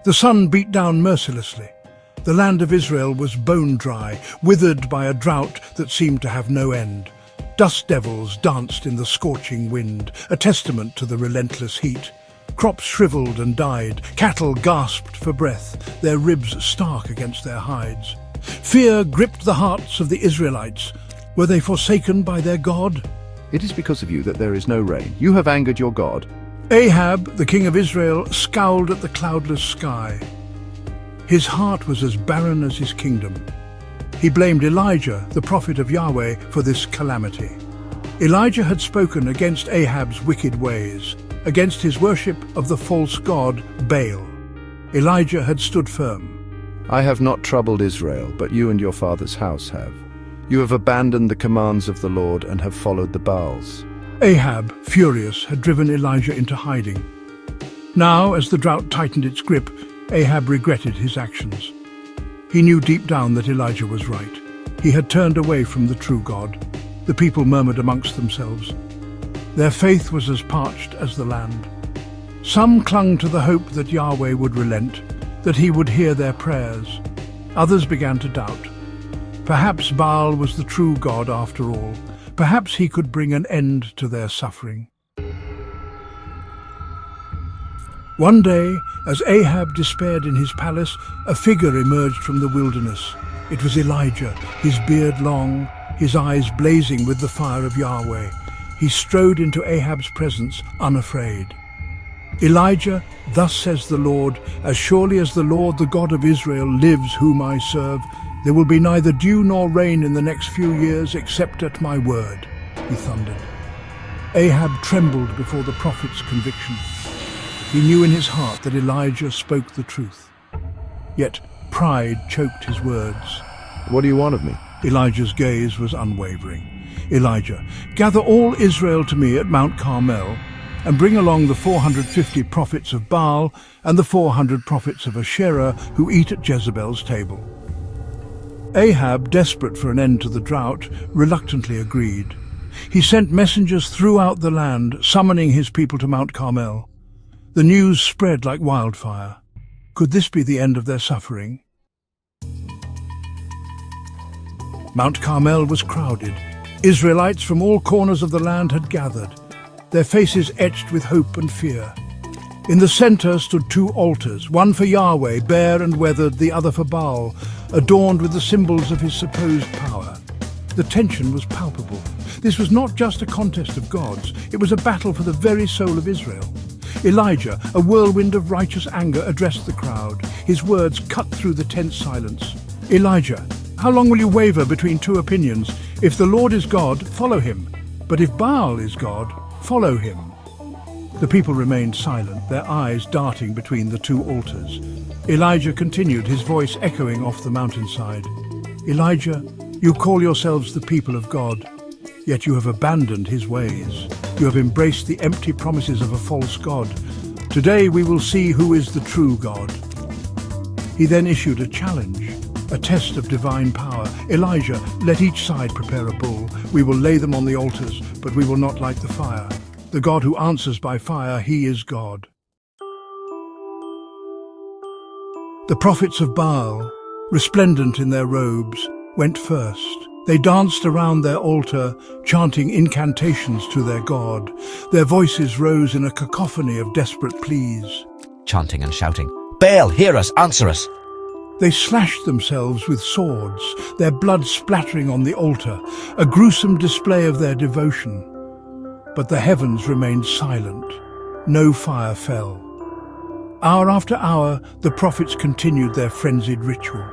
The sun beat down mercilessly. The land of Israel was bone dry, withered by a drought that seemed to have no end. Dust devils danced in the scorching wind, a testament to the relentless heat. Crops shriveled and died, cattle gasped for breath, their ribs stark against their hides. Fear gripped the hearts of the Israelites. Were they forsaken by their God? It is because of you that there is no rain. You have angered your God. Ahab, the king of Israel, scowled at the cloudless sky. His heart was as barren as his kingdom. He blamed Elijah, the prophet of Yahweh, for this calamity. Elijah had spoken against Ahab's wicked ways, against his worship of the false god Baal. Elijah had stood firm. I have not troubled Israel, but you and your father's house have. You have abandoned the commands of the Lord and have followed the Baals. Ahab, furious, had driven Elijah into hiding. Now, as the drought tightened its grip, Ahab regretted his actions. He knew deep down that Elijah was right. He had turned away from the true God. The people murmured amongst themselves. Their faith was as parched as the land. Some clung to the hope that Yahweh would relent, that he would hear their prayers. Others began to doubt. Perhaps Baal was the true God after all. Perhaps he could bring an end to their suffering. One day, as Ahab despaired in his palace, a figure emerged from the wilderness. It was Elijah, his beard long, his eyes blazing with the fire of Yahweh. He strode into Ahab's presence, unafraid. Elijah, thus says the Lord, as surely as the Lord, the God of Israel, lives whom I serve, there will be neither dew nor rain in the next few years except at my word, he thundered. Ahab trembled before the prophet's conviction. He knew in his heart that Elijah spoke the truth. Yet pride choked his words. What do you want of me? Elijah's gaze was unwavering. Elijah, gather all Israel to me at Mount Carmel, and bring along the 450 prophets of Baal and the 400 prophets of Asherah who eat at Jezebel's table. Ahab, desperate for an end to the drought, reluctantly agreed. He sent messengers throughout the land, summoning his people to Mount Carmel. The news spread like wildfire. Could this be the end of their suffering? Mount Carmel was crowded. Israelites from all corners of the land had gathered, their faces etched with hope and fear. In the center stood two altars, one for Yahweh, bare and weathered, the other for Baal, adorned with the symbols of his supposed power. The tension was palpable. This was not just a contest of gods, it was a battle for the very soul of Israel. Elijah, a whirlwind of righteous anger, addressed the crowd. His words cut through the tense silence. Elijah, how long will you waver between two opinions? If the Lord is God, follow him. But if Baal is God, follow him. The people remained silent, their eyes darting between the two altars. Elijah continued, his voice echoing off the mountainside. Elijah, you call yourselves the people of God, yet you have abandoned his ways. You have embraced the empty promises of a false god. Today we will see who is the true God. He then issued a challenge, a test of divine power. Elijah, let each side prepare a bull. We will lay them on the altars, but we will not light the fire. The God who answers by fire, he is God. The prophets of Baal, resplendent in their robes, went first. They danced around their altar, chanting incantations to their god. Their voices rose in a cacophony of desperate pleas. Chanting and shouting, "Baal, hear us, answer us!" They slashed themselves with swords, their blood splattering on the altar, a gruesome display of their devotion. But the heavens remained silent. No fire fell. Hour after hour, the prophets continued their frenzied ritual.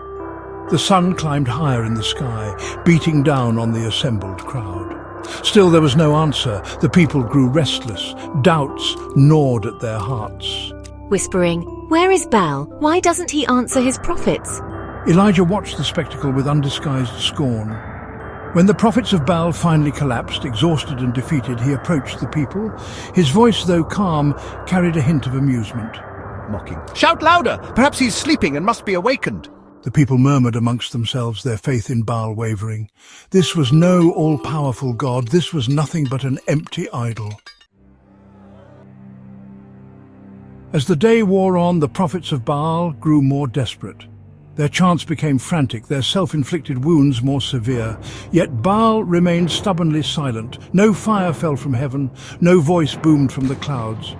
The sun climbed higher in the sky, beating down on the assembled crowd. Still there was no answer. The people grew restless. Doubts gnawed at their hearts. Whispering, "Where is Baal? Why doesn't he answer his prophets?" Elijah watched the spectacle with undisguised scorn. When the prophets of Baal finally collapsed, exhausted and defeated, he approached the people. His voice, though calm, carried a hint of amusement. Mocking. "Shout louder! Perhaps he's sleeping and must be awakened." The people murmured amongst themselves, their faith in Baal wavering. This was no all-powerful god. This was nothing but an empty idol. As the day wore on, the prophets of Baal grew more desperate. Their chants became frantic, their self-inflicted wounds more severe. Yet Baal remained stubbornly silent. No fire fell from heaven, no voice boomed from the clouds.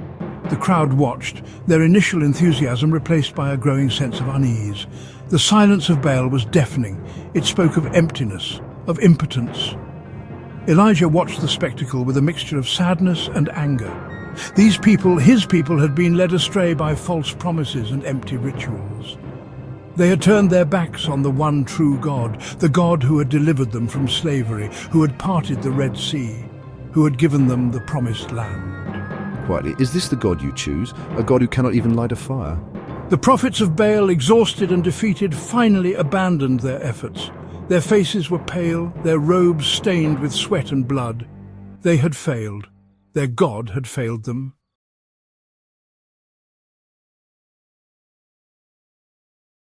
The crowd watched, their initial enthusiasm replaced by a growing sense of unease. The silence of Baal was deafening. It spoke of emptiness, of impotence. Elijah watched the spectacle with a mixture of sadness and anger. These people, his people, had been led astray by false promises and empty rituals. They had turned their backs on the one true God, the God who had delivered them from slavery, who had parted the Red Sea, who had given them the promised land. Quietly, is this the God you choose? A God who cannot even light a fire? The prophets of Baal, exhausted and defeated, finally abandoned their efforts. Their faces were pale, their robes stained with sweat and blood. They had failed. Their God had failed them.